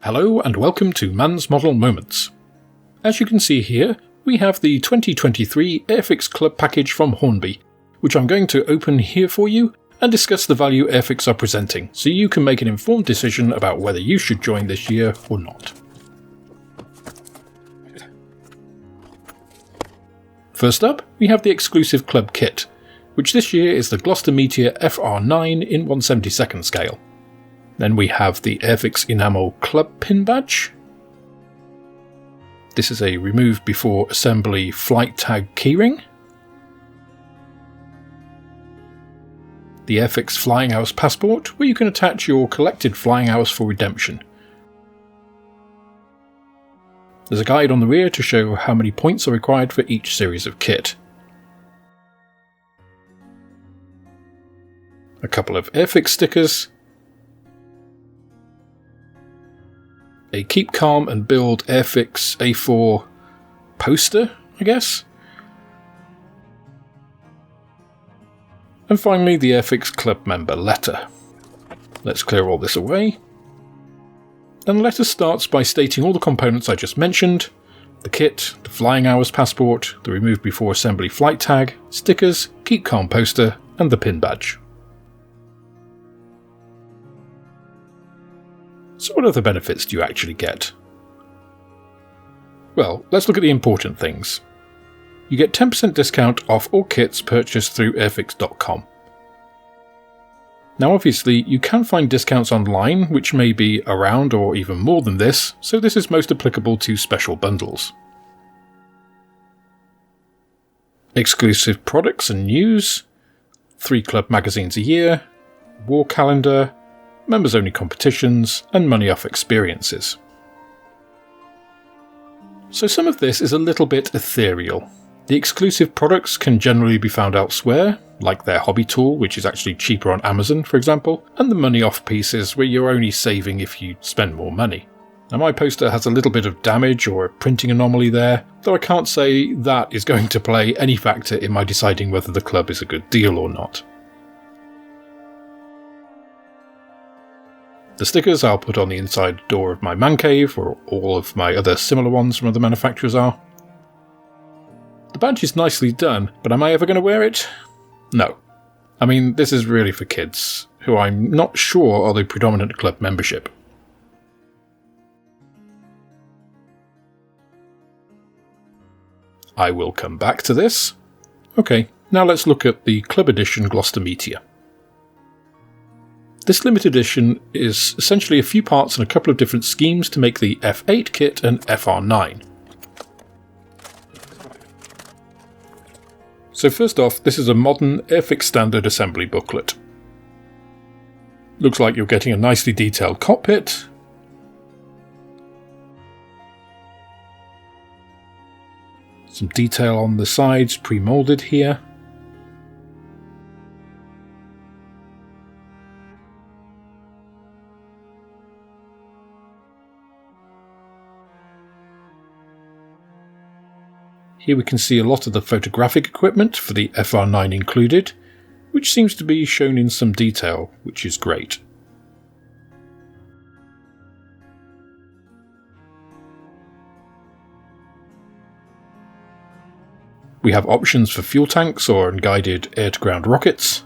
Hello and welcome to Man's Model Moments. As you can see here, we have the 2023 Airfix Club package from Hornby, which I'm going to open here for you and discuss the value Airfix are presenting, so you can make an informed decision about whether you should join this year or not. First up, we have the exclusive club kit, which this year is the Gloster Meteor FR9 in 1/72nd scale. Then we have the Airfix Enamel Club Pin Badge. This is a remove before assembly flight tag keyring. The Airfix Flying Hours Passport, where you can attach your collected flying hours for redemption. There's a guide on the rear to show how many points are required for each series of kit. A couple of Airfix stickers. A Keep Calm and Build Airfix A4 poster, I guess. And finally the Airfix Club member letter. Let's clear all this away. And the letter starts by stating all the components I just mentioned: the kit, the Flying Hours Passport, the Remove Before Assembly flight tag, stickers, Keep Calm poster, and the pin badge. So what other benefits do you actually get? Well, let's look at the important things. You get 10% discount off all kits purchased through airfix.com. Now obviously you can find discounts online which may be around or even more than this, so this is most applicable to special bundles. Exclusive products and news, 3 club magazines a year, war calendar, members only competitions, and money off experiences. So some of this is a little bit ethereal. The exclusive products can generally be found elsewhere, like their hobby tool, which is actually cheaper on Amazon, for example, and the money off pieces where you're only saving if you spend more money. Now my poster has a little bit of damage or a printing anomaly there, though I can't say that is going to play any factor in my deciding whether the club is a good deal or not. The stickers I'll put on the inside door of my man cave, where all of my other similar ones from other manufacturers are. The badge is nicely done, but am I ever going to wear it? No. I mean, this is really for kids, who I'm not sure are the predominant club membership. I will come back to this. Okay, now let's look at the Club Edition Gloster Meteor. This limited edition is essentially a few parts and a couple of different schemes to make the F8 kit and FR9. So first off, this is a modern Airfix standard assembly booklet. Looks like you're getting a nicely detailed cockpit. Some detail on the sides pre-molded here. Here we can see a lot of the photographic equipment for the FR9 included, which seems to be shown in some detail, which is great. We have options for fuel tanks or unguided air-to-ground rockets.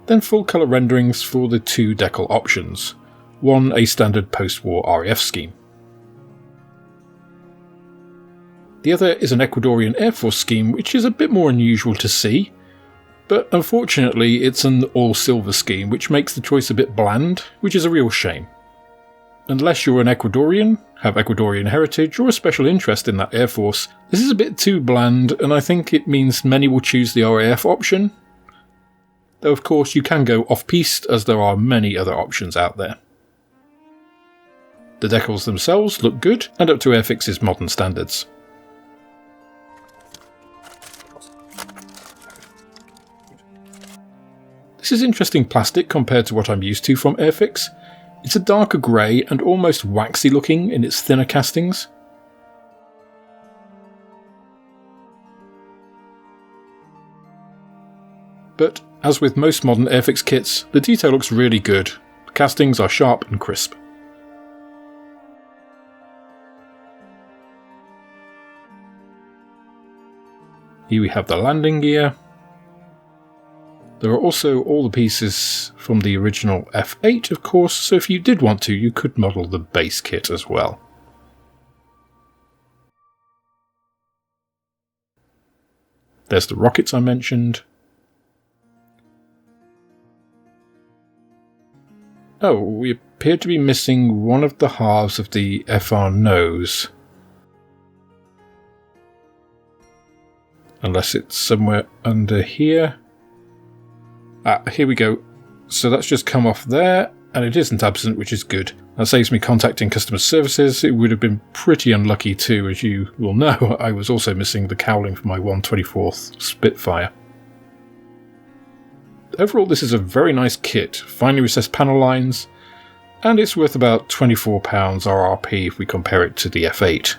Then full colour renderings for the 2 decal options, one a standard post-war RAF scheme. The other is an Ecuadorian Air Force scheme, which is a bit more unusual to see, but unfortunately it's an all-silver scheme, which makes the choice a bit bland, which is a real shame. Unless you're an Ecuadorian, have Ecuadorian heritage, or a special interest in that Air Force, this is a bit too bland, and I think it means many will choose the RAF option. Though of course you can go off-piste, as there are many other options out there. The decals themselves look good, and up to Airfix's modern standards. This is interesting plastic compared to what I'm used to from Airfix. It's a darker grey and almost waxy looking in its thinner castings. But as with most modern Airfix kits, the detail looks really good. The castings are sharp and crisp. Here we have the landing gear. There are also all the pieces from the original F8, of course, so if you did want to, you could model the base kit as well. There's the rockets I mentioned. Oh, we appear to be missing one of the halves of the FR nose. Unless it's somewhere under here. Ah, here we go. So that's just come off there, and it isn't absent, which is good. That saves me contacting customer services. It would have been pretty unlucky too, as you will know. I was also missing the cowling for my 1/24th Spitfire. Overall, this is a very nice kit. Finely recessed panel lines, and it's worth about £24 RRP if we compare it to the F8.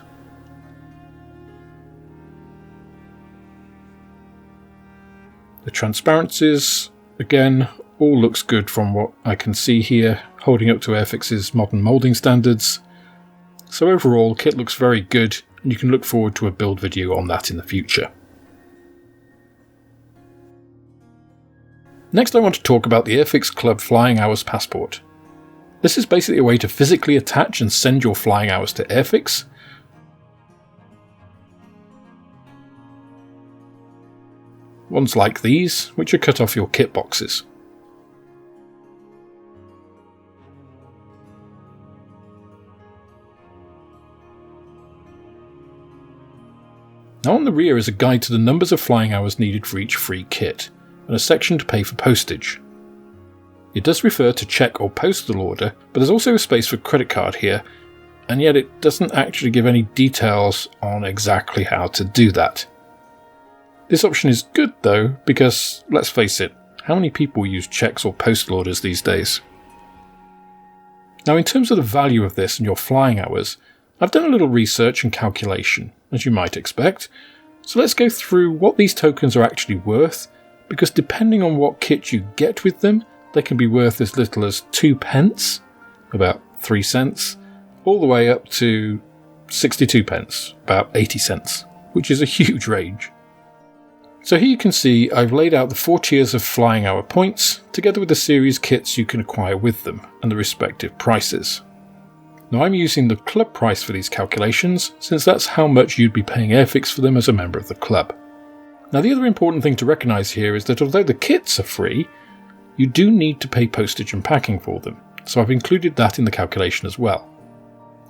The transparencies, again, all looks good from what I can see here, holding up to Airfix's modern moulding standards. So overall, kit looks very good, and you can look forward to a build video on that in the future. Next I want to talk about the Airfix Club Flying Hours Passport. This is basically a way to physically attach and send your flying hours to Airfix. Ones like these, which are cut off your kit boxes. Now on the rear is a guide to the numbers of flying hours needed for each free kit, and a section to pay for postage. It does refer to check or postal order, but there's also a space for credit card here, and yet it doesn't actually give any details on exactly how to do that. This option is good though, because, let's face it, how many people use checks or postal orders these days? Now in terms of the value of this and your flying hours, I've done a little research and calculation, as you might expect, so let's go through what these tokens are actually worth, because depending on what kit you get with them, they can be worth as little as 2 pence, about 3 cents, all the way up to 62 pence, about 80 cents, which is a huge range. So here you can see I've laid out the 4 tiers of flying hour points, together with the series kits you can acquire with them, and the respective prices. Now I'm using the club price for these calculations, since that's how much you'd be paying Airfix for them as a member of the club. Now the other important thing to recognise here is that although the kits are free, you do need to pay postage and packing for them, so I've included that in the calculation as well.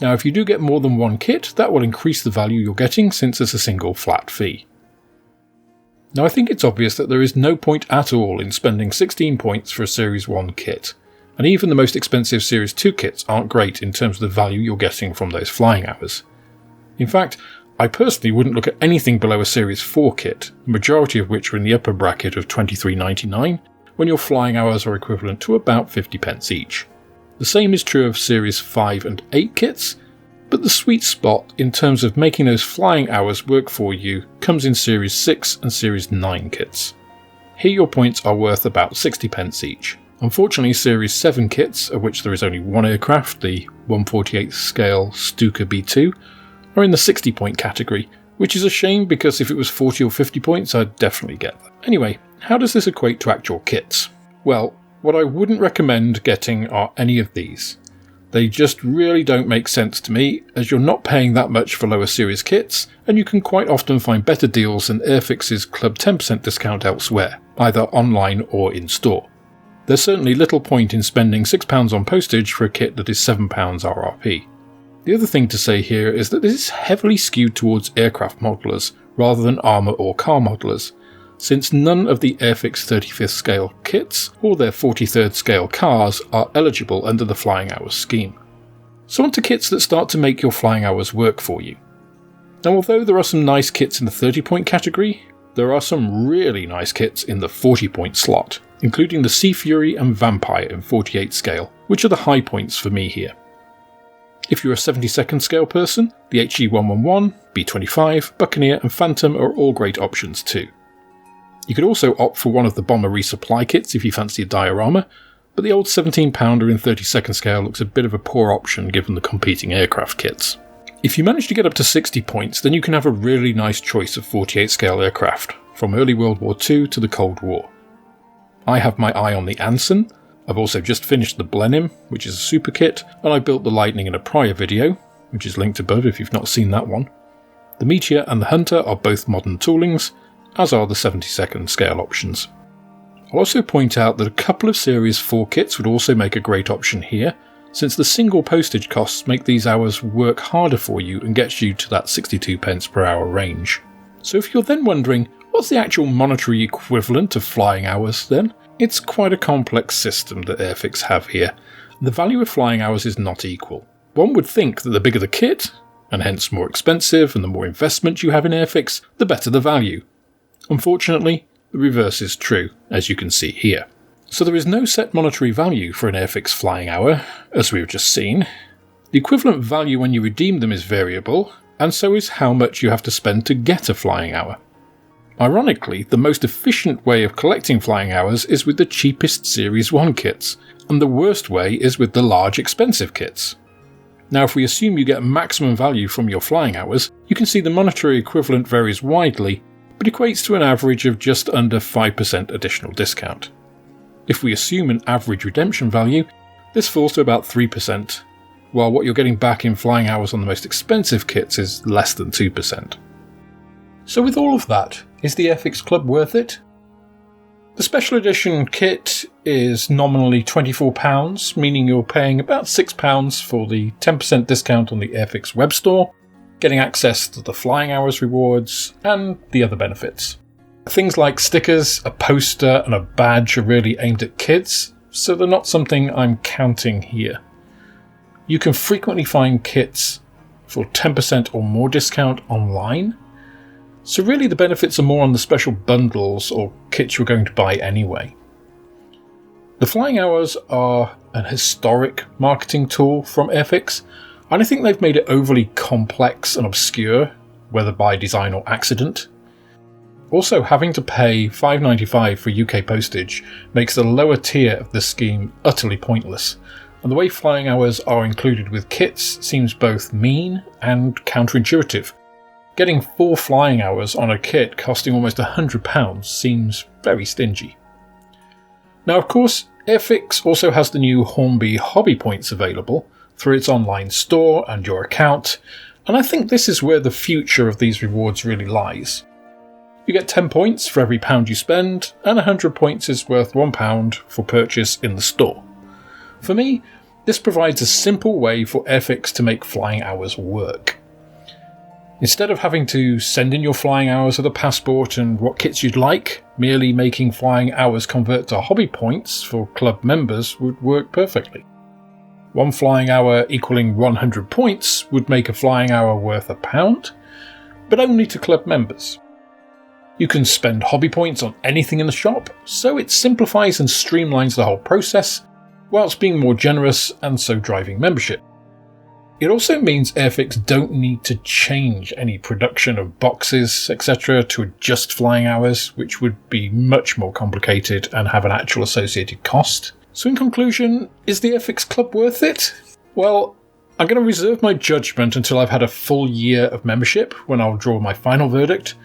Now if you do get more than one kit, that will increase the value you're getting since it's a single flat fee. Now I think it's obvious that there is no point at all in spending 16 points for a Series 1 kit, and even the most expensive Series 2 kits aren't great in terms of the value you're getting from those flying hours. In fact, I personally wouldn't look at anything below a Series 4 kit, the majority of which are in the upper bracket of £23.99, when your flying hours are equivalent to about 50 pence each. The same is true of Series 5 and 8 kits, but the sweet spot in terms of making those flying hours work for you comes in Series 6 and Series 9 kits. Here your points are worth about 60 pence each. Unfortunately, Series 7 kits, of which there is only one aircraft, the 1/48th scale Stuka B2, are in the 60 point category, which is a shame because if it was 40 or 50 points I'd definitely get them. Anyway, how does this equate to actual kits? Well, what I wouldn't recommend getting are any of these. They just really don't make sense to me, as you're not paying that much for lower series kits, and you can quite often find better deals than Airfix's Club 10% discount elsewhere, either online or in store. There's certainly little point in spending £6 on postage for a kit that is £7 RRP. The other thing to say here is that this is heavily skewed towards aircraft modelers rather than armour or car modelers, since none of the Airfix 35th scale kits or their 43rd scale cars are eligible under the flying hours scheme. So on to kits that start to make your flying hours work for you. Now although there are some nice kits in the 30 point category, there are some really nice kits in the 40 point slot, including the Sea Fury and Vampire in 48 scale, which are the high points for me here. If you're a 72nd scale person, the HG111, B25, Buccaneer and Phantom are all great options too. You could also opt for one of the bomber resupply kits if you fancy a diorama, but the old 17-pounder in 32nd scale looks a bit of a poor option given the competing aircraft kits. If you manage to get up to 60 points, then you can have a really nice choice of 48 scale aircraft, from early World War II to the Cold War. I have my eye on the Anson. I've also just finished the Blenheim, which is a super kit, and I built the Lightning in a prior video, which is linked above if you've not seen that one. The Meteor and the Hunter are both modern toolings, as are the 72nd scale options. I'll also point out that a couple of Series 4 kits would also make a great option here, since the single postage costs make these hours work harder for you and gets you to that 62 pence per hour range. So if you're then wondering, what's the actual monetary equivalent of flying hours then? It's quite a complex system that Airfix have here. The value of flying hours is not equal. One would think that the bigger the kit, and hence more expensive and the more investment you have in Airfix, the better the value. Unfortunately, the reverse is true, as you can see here. So there is no set monetary value for an Airfix flying hour, as we've just seen. The equivalent value when you redeem them is variable, and so is how much you have to spend to get a flying hour. Ironically, the most efficient way of collecting flying hours is with the cheapest Series 1 kits, and the worst way is with the large expensive kits. Now if we assume you get maximum value from your flying hours, you can see the monetary equivalent varies widely, but equates to an average of just under 5% additional discount. If we assume an average redemption value, this falls to about 3%, while what you're getting back in flying hours on the most expensive kits is less than 2%. So with all of that, is the Airfix Club worth it? The special edition kit is nominally £24, meaning you're paying about £6 for the 10% discount on the Airfix web store, getting access to the flying hours rewards, and the other benefits. Things like stickers, a poster, and a badge are really aimed at kids, so they're not something I'm counting here. You can frequently find kits for 10% or more discount online, so really the benefits are more on the special bundles or kits you're going to buy anyway. The flying hours are an historic marketing tool from Airfix, and I think they've made it overly complex and obscure, whether by design or accident. Also, having to pay $5.95 for UK postage makes the lower tier of the scheme utterly pointless, and the way flying hours are included with kits seems both mean and counterintuitive. Getting 4 flying hours on a kit costing almost £100 seems very stingy. Now of course, Airfix also has the new Hornby Hobby Points available through its online store and your account, and I think this is where the future of these rewards really lies. You get 10 points for every pound you spend, and 100 points is worth £1 for purchase in the store. For me, this provides a simple way for Airfix to make flying hours work. Instead of having to send in your flying hours with a passport and what kits you'd like, merely making flying hours convert to hobby points for club members would work perfectly. 1 flying hour equaling 100 points would make a flying hour worth £1, but only to club members. You can spend hobby points on anything in the shop, so it simplifies and streamlines the whole process, whilst being more generous and so driving membership. It also means Airfix don't need to change any production of boxes, etc. to adjust flying hours, which would be much more complicated and have an actual associated cost. So in conclusion, is the Airfix Club worth it? Well, I'm going to reserve my judgment until I've had a full year of membership, when I'll draw my final verdict,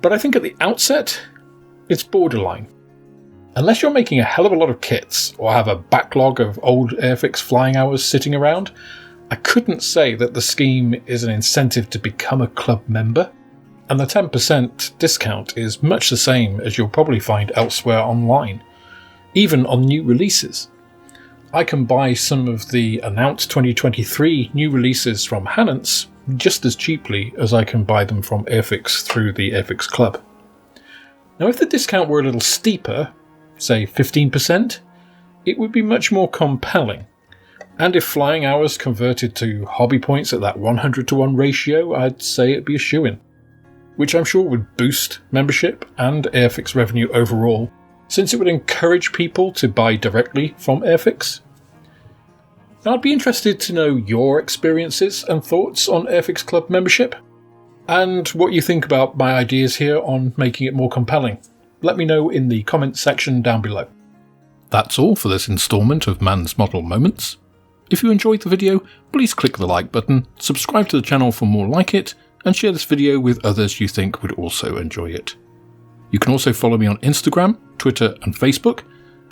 but I think at the outset, it's borderline. Unless you're making a hell of a lot of kits, or have a backlog of old Airfix flying hours sitting around, I couldn't say that the scheme is an incentive to become a club member, and the 10% discount is much the same as you'll probably find elsewhere online, even on new releases. I can buy some of the announced 2023 new releases from Hannants just as cheaply as I can buy them from Airfix through the Airfix Club. Now if the discount were a little steeper, say 15%, it would be much more compelling. And if flying hours converted to hobby points at that 100-to-1 ratio, I'd say it'd be a shoo-in, which I'm sure would boost membership and Airfix revenue overall, since it would encourage people to buy directly from Airfix. Now, I'd be interested to know your experiences and thoughts on Airfix Club membership, and what you think about my ideas here on making it more compelling. let me know in the comments section down below. That's all for this instalment of Man's Model Moments. If you enjoyed the video, please click the like button, subscribe to the channel for more like it, and share this video with others you think would also enjoy it. You can also follow me on Instagram, Twitter and Facebook,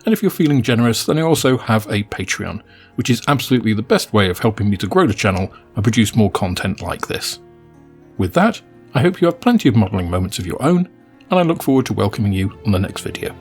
and if you're feeling generous, then I also have a Patreon, which is absolutely the best way of helping me to grow the channel and produce more content like this. With that, I hope you have plenty of modelling moments of your own, and I look forward to welcoming you on the next video.